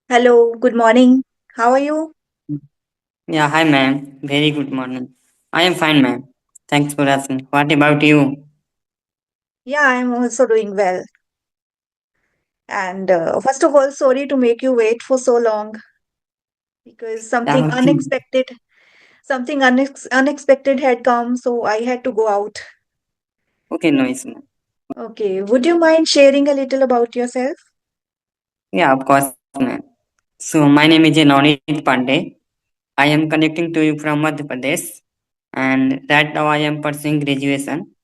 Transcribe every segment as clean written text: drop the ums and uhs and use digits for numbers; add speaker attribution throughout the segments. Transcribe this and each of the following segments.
Speaker 1: Hello, good morning. How are you?
Speaker 2: Yeah, hi ma'am. Very good morning. I am fine, ma'am. Thanks for asking. What about you?
Speaker 1: Yeah, I'm also doing well. And first of all, sorry to make you wait for so long because
Speaker 2: Yeah, okay.
Speaker 1: something unexpected had come, so I had to go out.
Speaker 2: Okay, no issue, ma'am.
Speaker 1: Okay, would you mind sharing a little about yourself?
Speaker 2: Yeah, of course, ma'am. So my name is Nonit Pandey. I am connecting to you from Madhya Pradesh, and right now I am pursuing graduation.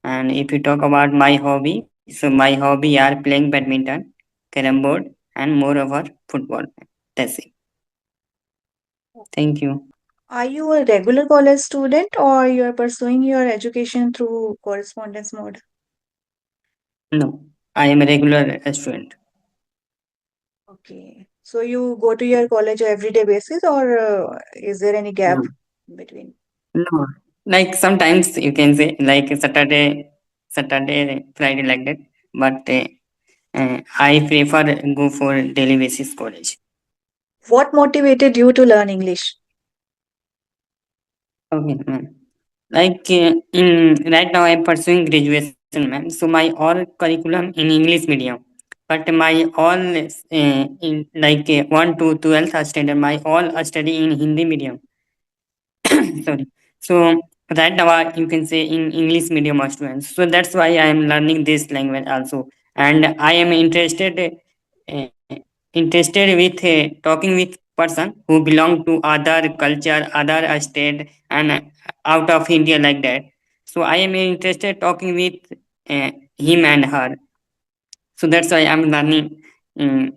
Speaker 2: And if you talk about my hobby, so my hobby are playing badminton, carom board, and moreover football. That's it. Thank you.
Speaker 1: Are you a regular college student or you are pursuing your education through correspondence mode?
Speaker 2: No, I am a regular student.
Speaker 1: Okay, so you go to your college everyday basis or is there any gap
Speaker 2: No.
Speaker 1: between?
Speaker 2: No, like sometimes you can say like Saturday, Friday like that. But I prefer go for daily basis college.
Speaker 1: What motivated you to learn English?
Speaker 2: Okay, ma'am. Like in right now I am pursuing graduation, ma'am. So my all curriculum in English medium, but my all in like 1 to 12th standard, my all study in Hindi medium. Sorry. So right now you can say in English medium students, so that's why I am learning this language also, and I am uh, interested with talking with person who belong to other culture, other state, and out of India like that. So I am interested talking with him and her, so that's why I'm learning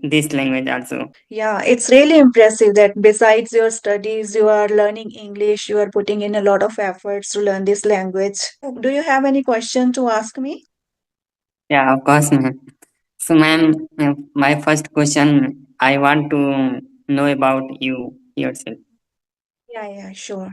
Speaker 2: this language also.
Speaker 1: Yeah, it's really impressive that besides your studies, you are learning English, you are putting in a lot of efforts to learn this language. Do you have any question to ask me?
Speaker 2: Yeah, of course, ma'am. So, ma'am, my first question, I want to know about you yourself.
Speaker 1: Yeah, sure.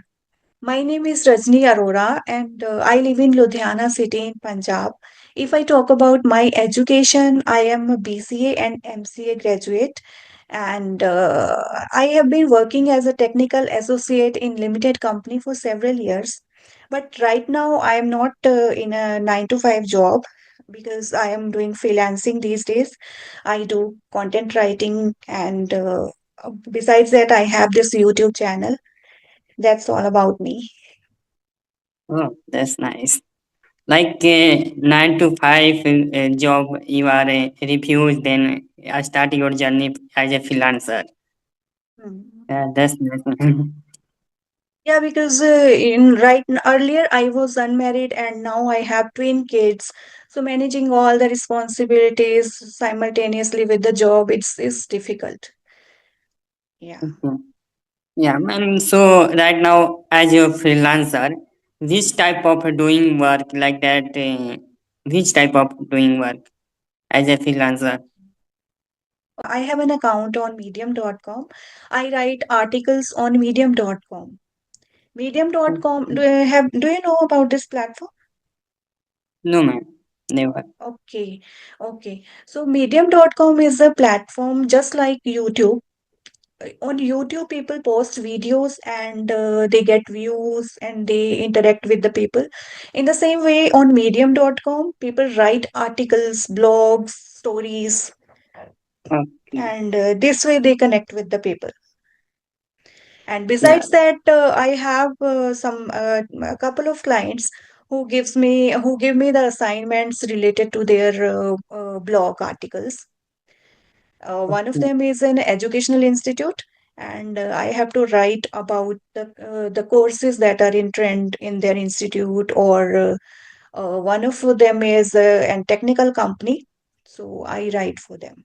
Speaker 1: My name is Rajni Arora and I live in Ludhiana city in Punjab. If I talk about my education, I am a BCA and MCA graduate and I have been working as a technical associate in limited company for several years. But right now I am not in a 9 to 5 job because I am doing freelancing these days. I do content writing and besides that I have this YouTube channel. That's all about me.
Speaker 2: Oh, that's nice. Like 9 to 5 job, you are refused, then start your journey as a freelancer.
Speaker 1: Hmm.
Speaker 2: That's nice.
Speaker 1: Yeah, because earlier I was unmarried and now I have twin kids. So managing all the responsibilities simultaneously with the job, it's difficult. Yeah.
Speaker 2: Okay. Yeah, ma'am. So right now, as a freelancer, which type of doing work like that? Which type of doing work as a freelancer?
Speaker 1: I have an account on medium.com. I write articles on medium.com. Medium.com,
Speaker 2: Okay.
Speaker 1: do you know about this platform?
Speaker 2: No, ma'am. Never.
Speaker 1: Okay. Okay. So medium.com is a platform just like YouTube. On YouTube, people post videos and they get views and they interact with the people. In the same way, on medium.com, people write articles, blogs, stories,
Speaker 2: Okay.
Speaker 1: and this way they connect with the people. And
Speaker 2: Yeah.
Speaker 1: besides that, I have some a couple of clients who give me the assignments related to their blog articles. One of
Speaker 2: Okay.
Speaker 1: them is an educational institute, and I have to write about the courses that are in trend in their institute. Or one of them is a technical company, so I write for them.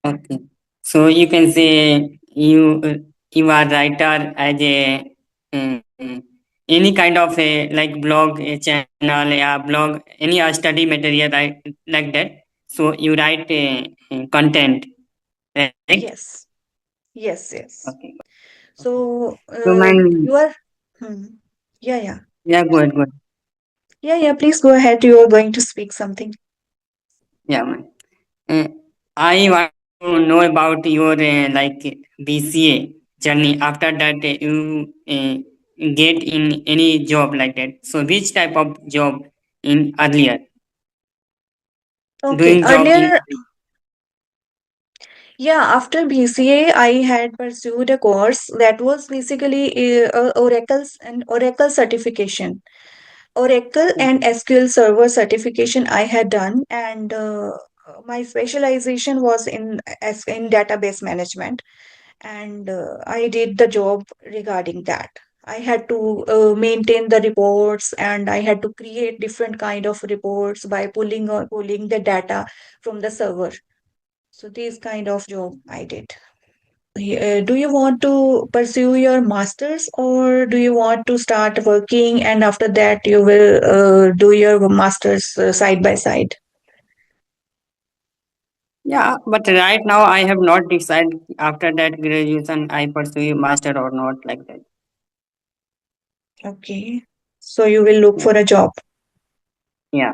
Speaker 2: Okay. So you can say you are writer as a any kind of a like blog a channel, yeah, blog, any study material like that. So you write content, right?
Speaker 1: Yes, yes.
Speaker 2: Okay. Okay.
Speaker 1: So
Speaker 2: So man,
Speaker 1: you are. Hmm. Yeah.
Speaker 2: yeah, go ahead, go ahead.
Speaker 1: Yeah. Please go ahead. You are going to speak something.
Speaker 2: Yeah, man. Uh, I want to know about your like BCA journey. After that, you get in any job like that. So, which type of job in earlier
Speaker 1: Okay,
Speaker 2: doing job in?
Speaker 1: earlier, yeah, after BCA, I had pursued a course that was basically Oracle certification. Oracle and SQL Server certification I had done, and my specialization was in database management, and I did the job regarding that. I had to maintain the reports, and I had to create different kind of reports by pulling the data from the server. So these kind of job I did. Do you want to pursue your masters, or do you want to start working and after that you will do your masters side by side?
Speaker 2: Yeah, but right now I have not decided after that graduation I pursue master or not like that.
Speaker 1: Okay. So you will look
Speaker 2: Yeah,
Speaker 1: for a job.
Speaker 2: yeah.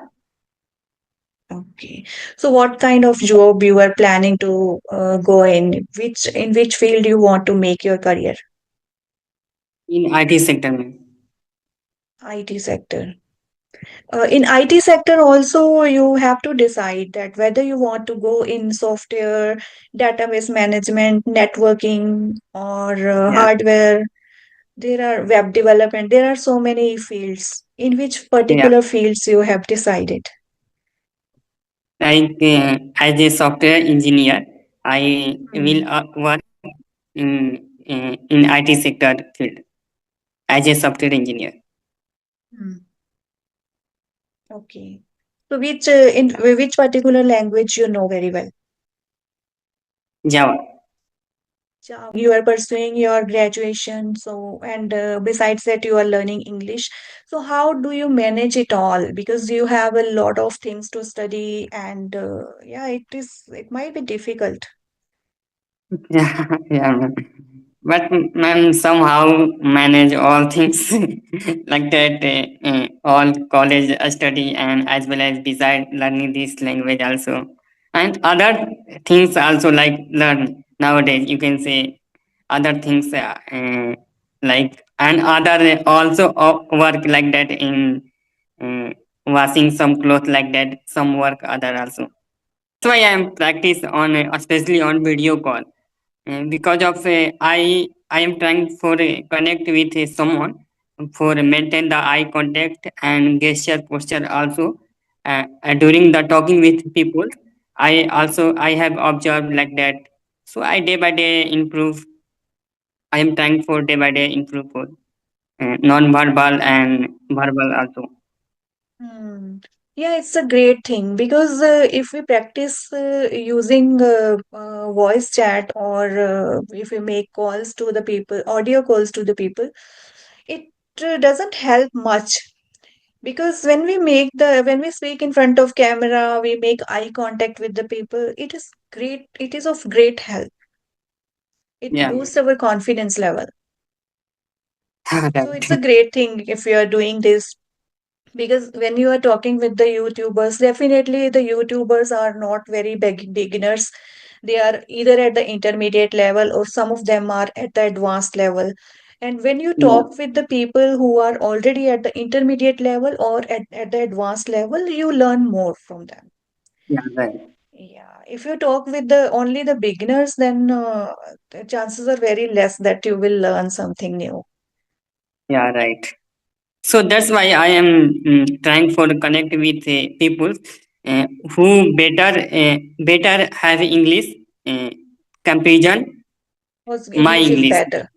Speaker 1: Okay. So what kind of job you are planning to go in? In which field you want to make your career?
Speaker 2: In IT sector, man.
Speaker 1: IT sector. In IT sector also you have to decide that whether you want to go in software, database management, networking, or
Speaker 2: Yeah,
Speaker 1: hardware. There are web development. There are so many fields. In which
Speaker 2: yeah.
Speaker 1: particular fields you have decided?
Speaker 2: Like as a software engineer, I will
Speaker 1: Hmm.
Speaker 2: work in IT sector field as a software engineer.
Speaker 1: Hmm. Okay. So in which particular language you know very well?
Speaker 2: Java.
Speaker 1: You are pursuing your graduation, so and besides that you are learning English. So how do you manage it all? Because you have a lot of things to study, and yeah, it might be difficult.
Speaker 2: Yeah, yeah, man. But man, somehow manage all things like that. All college study and as well as beside learning this language also, and other things also like learn nowadays. You can say other things like and other also work like that in uh, washing some clothes like that. Some work other also. That's why I am practice on especially on video call because of I am trying for connect with someone for maintain the eye contact and gesture posture also during the talking with people. I have observed like that, so I day by day improve. I am trying for day by day improve for non-verbal and verbal also.
Speaker 1: Hmm. Yeah, it's a great thing because if we practice using voice chat, or if we make calls to the people, audio calls to the people, it doesn't help much. Because when we speak in front of camera, we make eye contact with the people, it is great, it is of great help. It
Speaker 2: Yeah.
Speaker 1: boosts our confidence level. So it's a
Speaker 2: Right.
Speaker 1: great thing if you are doing this, because when you are talking with the YouTubers, definitely the YouTubers are not very beginners. They are either at the intermediate level, or some of them are at the advanced level. And when you
Speaker 2: Yeah,
Speaker 1: talk with the people who are already at the intermediate level or at the advanced level, you learn more from them.
Speaker 2: yeah, right.
Speaker 1: Yeah, if you talk with the only the beginners, then the chances are very less that you will learn something new.
Speaker 2: Yeah, right. So that's why I am trying for connect with people uh, who better have English uh, comparison
Speaker 1: Because
Speaker 2: my
Speaker 1: English is
Speaker 2: English.
Speaker 1: better.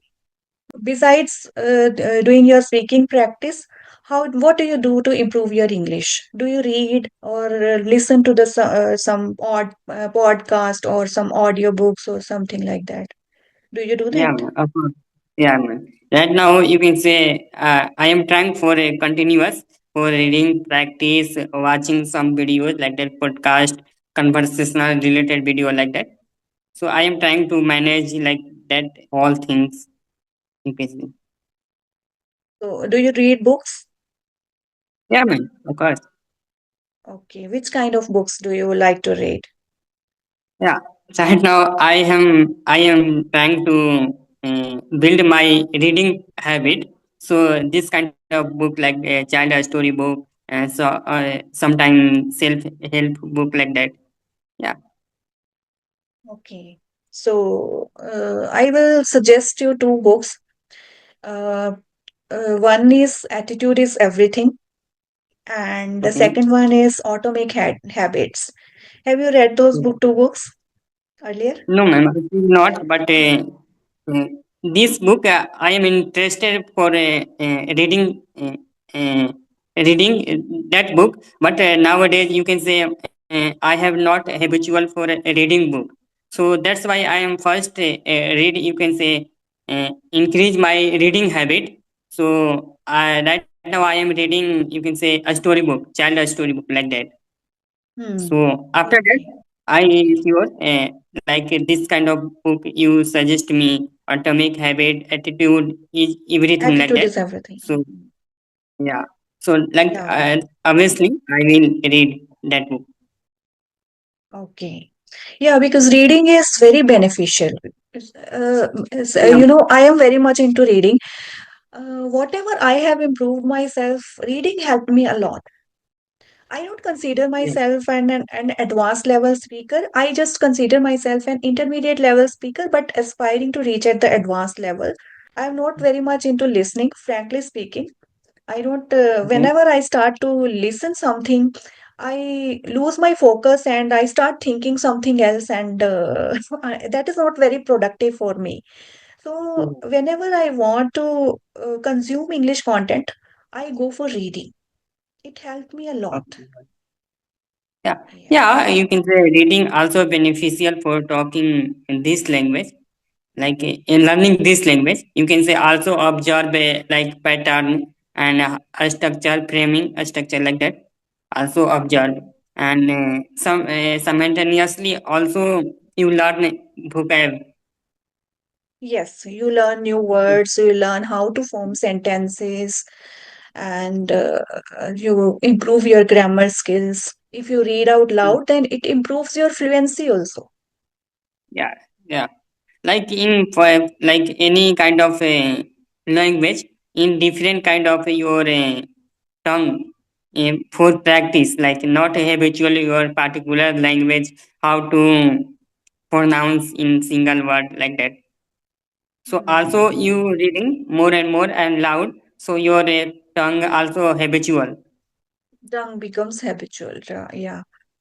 Speaker 1: Besides doing your speaking practice, what do you do to improve your English? Do you read or listen to some odd podcast or some audiobooks or something like that? Do you do
Speaker 2: Yeah,
Speaker 1: that?
Speaker 2: man, of course. Yeah, man. Right now you can say I am trying for a continuous for reading practice, watching some videos like that podcast, conversational related video like that. So I am trying to manage like that all things. You can say.
Speaker 1: So, do you read books?
Speaker 2: Yeah, man. Of course.
Speaker 1: Okay, which kind of books do you like to read?
Speaker 2: Yeah. Right now I am trying to build my reading habit. So this kind of book like a child story book, sometimes self help book like that. Yeah.
Speaker 1: Okay. So I will suggest you two books. Uh, One is Attitude is Everything, and the
Speaker 2: Okay.
Speaker 1: second one is Habits. Have you read those two books earlier?
Speaker 2: No, ma'am, I think not. But uh, this book, I am interested for reading, reading that book. But nowadays, you can say I have not habitual for a reading book. So that's why I am first read. You can say increase my reading habit. So right now I am reading. You can say a storybook, child a storybook like that.
Speaker 1: Hmm.
Speaker 2: So after that,
Speaker 1: Okay.
Speaker 2: I sure like this kind of book you suggest me, atomic habit, attitude, is everything like
Speaker 1: Attitude
Speaker 2: that.
Speaker 1: is everything.
Speaker 2: So yeah, so like
Speaker 1: Yeah.
Speaker 2: obviously I will read that book.
Speaker 1: Okay. Yeah, because reading is very beneficial.
Speaker 2: Yeah.
Speaker 1: I am very much into reading. Whatever I have improved myself, reading helped me a lot. I don't consider
Speaker 2: Yeah.
Speaker 1: myself an advanced level speaker. I just consider myself an intermediate level speaker, but aspiring to reach at the advanced level. I'm not very much into listening, frankly speaking. I don't,
Speaker 2: Okay.
Speaker 1: whenever I start to listen something, I lose my focus and I start thinking something else, and that is not very productive for me. So,
Speaker 2: Mhm.
Speaker 1: whenever I want to consume English content, I go for reading. It helped me a lot.
Speaker 2: Okay. Yeah,
Speaker 1: Yeah.
Speaker 2: yeah. You can say reading also beneficial for talking in this language. Like in learning this language, you can say also observe like pattern and a structure, framing a structure like that. Also observe and simultaneously also you learn vocab.
Speaker 1: Yes, you learn new words, you learn how to form sentences, and you improve your grammar skills. If you read out loud, then it improves your fluency also.
Speaker 2: Yeah, yeah. Like in for like any kind of language, in different kind of your tongue for practice, like not habitual your particular language, how to pronounce in single word like that. So also
Speaker 1: Hmm.
Speaker 2: you reading more and more and loud, so your tongue also habitual.
Speaker 1: Tongue becomes habitual. Yeah.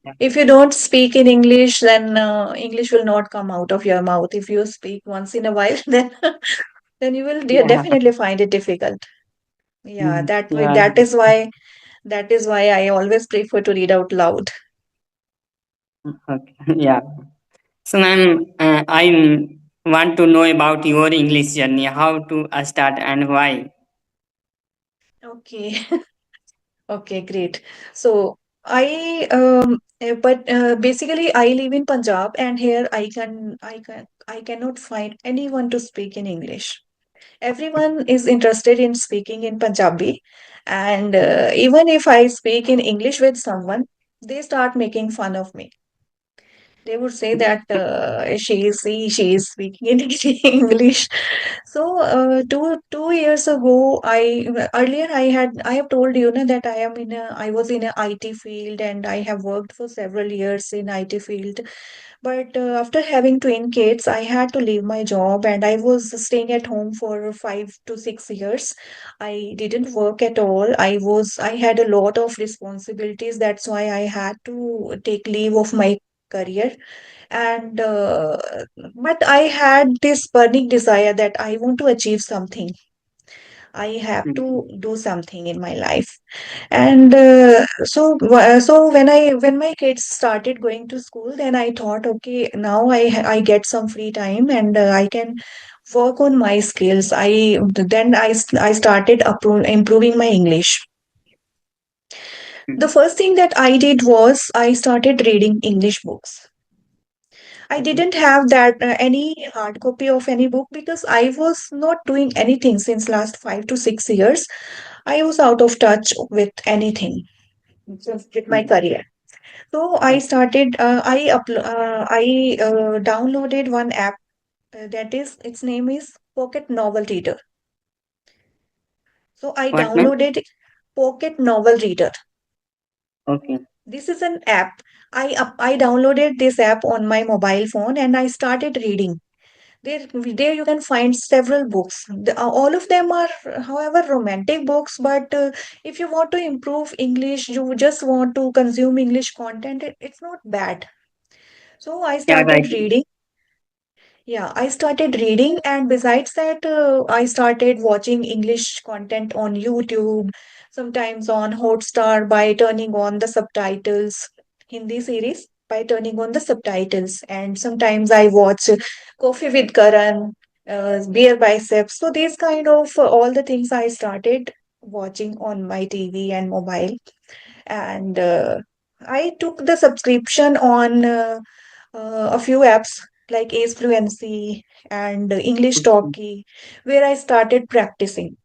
Speaker 2: Yeah.
Speaker 1: If you don't speak in English, then English will not come out of your mouth. If you speak once in a while, then you will
Speaker 2: Yeah.
Speaker 1: definitely find it difficult. Yeah,
Speaker 2: Mhm.
Speaker 1: that way,
Speaker 2: Yeah.
Speaker 1: that is why I always prefer to read out loud.
Speaker 2: Okay. Yeah. So, ma'am, I want to know about your English journey. How to start and why?
Speaker 1: Okay. Okay, great. So but basically I live in Punjab, and here I cannot find anyone to speak in English. Everyone is interested in speaking in Punjabi, and even if I speak in English with someone, they start making fun of me. They would say that she is speaking in English. So two years ago, I have told you na, that I was in a IT field, and I have worked for several years in IT field. But after having twin kids, I had to leave my job, and I was staying at home for 5 to 6 years. I didn't work at all. I had a lot of responsibilities. That's why I had to take leave of my career. And but I had this burning desire that I want to achieve something. I have to
Speaker 2: Mhm.
Speaker 1: do something in my life. And so when my kids started going to school, then I thought, okay, now I get some free time, and I can work on my skills. I started improving my English. The
Speaker 2: Mhm.
Speaker 1: first thing that I did was I started reading English books. I
Speaker 2: Okay.
Speaker 1: didn't have that any hard copy of any book, because I was not doing anything since last 5 to 6 years. I was out of touch with anything, just with my
Speaker 2: Mhm.
Speaker 1: career. So I downloaded one app that is its name is Pocket Novel Reader. So I
Speaker 2: What, ma'am?
Speaker 1: downloaded Pocket Novel Reader.
Speaker 2: Okay.
Speaker 1: This is an app. I downloaded this app on my mobile phone and I started reading. There you can find several books. All of them are, however, romantic books. But if you want to improve English, you just want to consume English content, it's not bad. So I
Speaker 2: Yeah, right.
Speaker 1: started reading. Yeah, I started reading, and besides that, I started watching English content on YouTube, sometimes on Hotstar by turning on the subtitles, Hindi series by turning on the subtitles, and sometimes I watch Coffee with Karan, Beer Biceps. So these kind of all the things I started watching on my TV and mobile, and I took the subscription on. A few apps like Ace Fluency and English
Speaker 2: Okay.
Speaker 1: Talkie, where I started practicing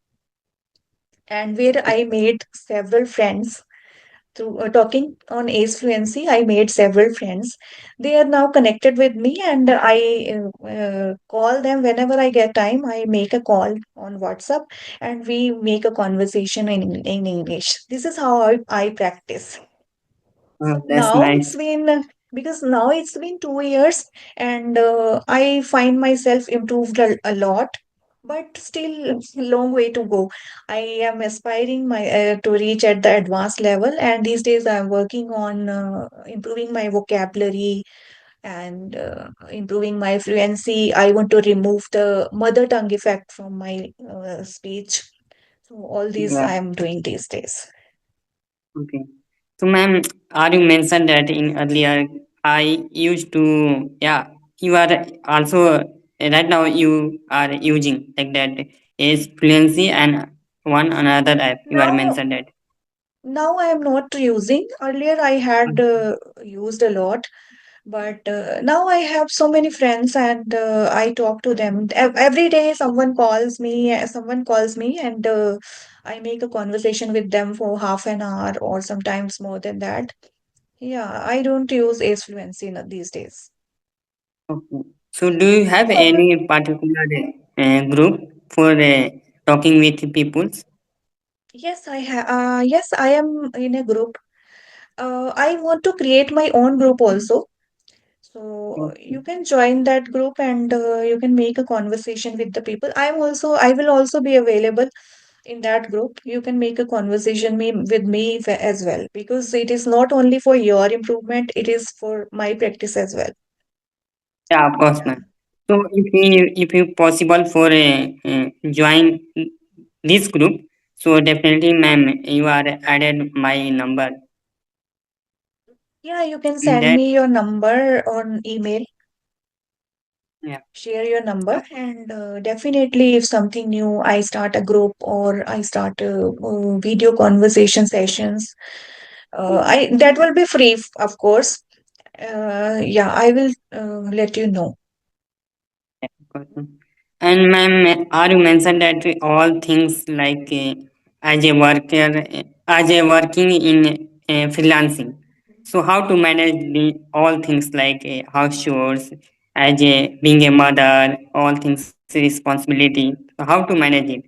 Speaker 1: and where I made several friends through talking on Ace Fluency. I made several friends. They are now connected with me, and I call them whenever I get time. I make a call on WhatsApp, and we make a conversation in English. This is how I practice.
Speaker 2: Oh,
Speaker 1: So
Speaker 2: that's
Speaker 1: now it's
Speaker 2: nice.
Speaker 1: been because now it's been 2 years and I find myself improved a lot, but still long way to go. I am aspiring my to reach at the advanced level, and these days I'm working on improving my vocabulary and improving my fluency. I want to remove the mother tongue effect from my speech. So all these
Speaker 2: Yeah.
Speaker 1: I am doing these days.
Speaker 2: Okay. So, ma'am, are you mentioned that in earlier, I used to, yeah, you are also, right now you are using like that is Fluency and one another app. You are
Speaker 1: Now
Speaker 2: mentioned that.
Speaker 1: Now I am not using. Earlier I had
Speaker 2: Okay.
Speaker 1: used a lot, but now I have so many friends and I talk to them. Every day someone calls me and I make a conversation with them for half an hour or sometimes more than that. Yeah, I don't use Ace Fluency these days.
Speaker 2: Okay. So, do you have
Speaker 1: However,
Speaker 2: any particular group for talking with people?
Speaker 1: yes, I am in a group. I want to create my own group also. So
Speaker 2: Okay.
Speaker 1: you can join that group and you can make a conversation with the people. I will also be available in that group. You can make a conversation with me as well because it is not only for your improvement, it is for my practice as well.
Speaker 2: Yeah, of course,
Speaker 1: Yeah.
Speaker 2: ma'am. So, if you possible for join this group, so definitely, ma'am, you are added my number
Speaker 1: Yeah, you can
Speaker 2: in
Speaker 1: send
Speaker 2: that.
Speaker 1: me your number on email,
Speaker 2: Yeah.
Speaker 1: share your number, and definitely if something new, I start a group or I start video conversation sessions. I that will be free, of course. Yeah, I will let you know.
Speaker 2: Got it. And ma'am, are you mentioned that all things like as a worker, as a working in freelancing. So how to manage the all things like house chores, as a being a mother, all things responsibility. So how to manage it?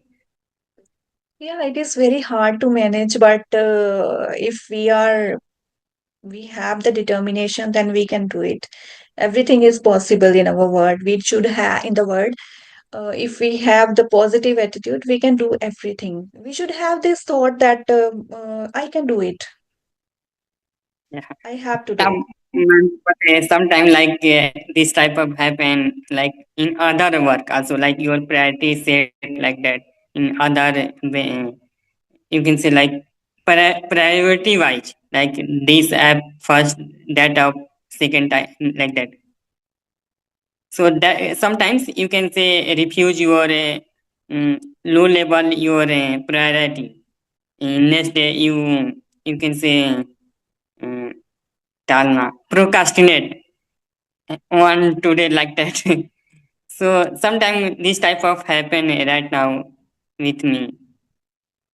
Speaker 1: Yeah, it is very hard to manage, but if we have the determination, then we can do it. Everything is possible in our world. We should have in the world. If we have the positive attitude, we can do everything. We should have this thought that I can do it.
Speaker 2: Yeah.
Speaker 1: I have to do it.
Speaker 2: Some, but sometime like this type of happen like in other work also like your priority set like that in other you can say like priority wise like this app first that app second time like that so that sometimes you can say refuse your low level your priority. Next day you can say um, talna procrastinate one today like that. So sometimes this type of happen right now with me.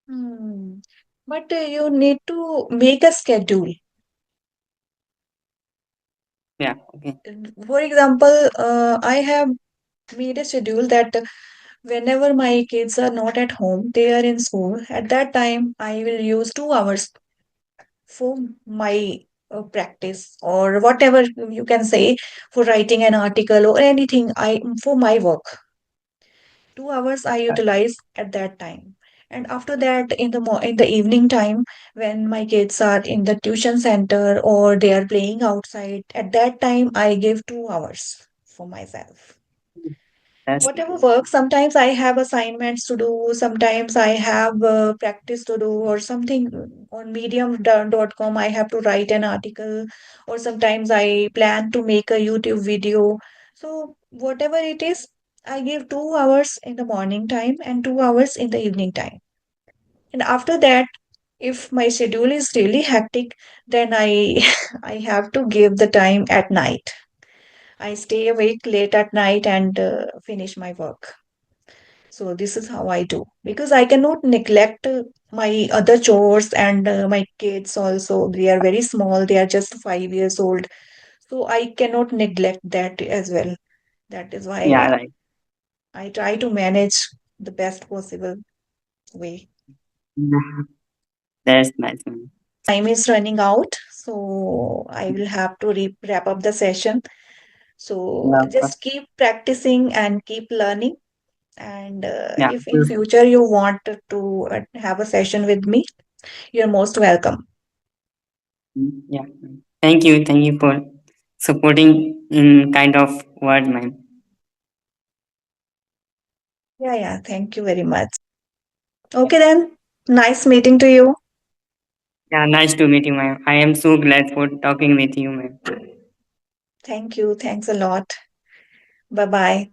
Speaker 1: Hmm. But you need to make a schedule.
Speaker 2: Yeah. Okay.
Speaker 1: For example, I have made a schedule that whenever my kids are not at home, they are in school. At that time, I will use 2 hours for my practice or whatever you can say for writing an article or anything I for my work. 2 hours I utilize at that time. And after that, in the evening time, when my kids are in the tuition center or they are playing outside, at that time I give 2 hours for myself.
Speaker 2: That's
Speaker 1: Whatever work, sometimes I have assignments to do, sometimes I have practice to do, or something on medium.com I have to write an article, or sometimes I plan to make a YouTube video. So whatever it is, I give 2 hours in the morning time and 2 hours in the evening time. And after that, if my schedule is really hectic, then I I have to give the time at night. I stay awake late at night and finish my work. So this is how I do, because I cannot neglect my other chores and my kids also. They are very small. They are just 5 years old. So I cannot neglect that as well. That is
Speaker 2: yeah,
Speaker 1: why
Speaker 2: right.
Speaker 1: I try to manage the best possible way.
Speaker 2: Mhm. That's nice, man.
Speaker 1: Time is running out, so I will have to wrap up the session. So
Speaker 2: Yeah, of course.
Speaker 1: just keep practicing and keep learning. And
Speaker 2: Yeah.
Speaker 1: if in future you want to have a session with me, you're most welcome.
Speaker 2: Yeah. Thank you for supporting in kind of word, man.
Speaker 1: Yeah, yeah. Thank you very much. Okay, then. Nice meeting to you.
Speaker 2: Yeah, nice to meet you, man. I am so glad for talking with you, man.
Speaker 1: Thank you. Thanks a lot. Bye bye.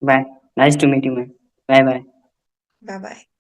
Speaker 2: Bye. Nice to meet you, man. Bye bye.
Speaker 1: Bye bye.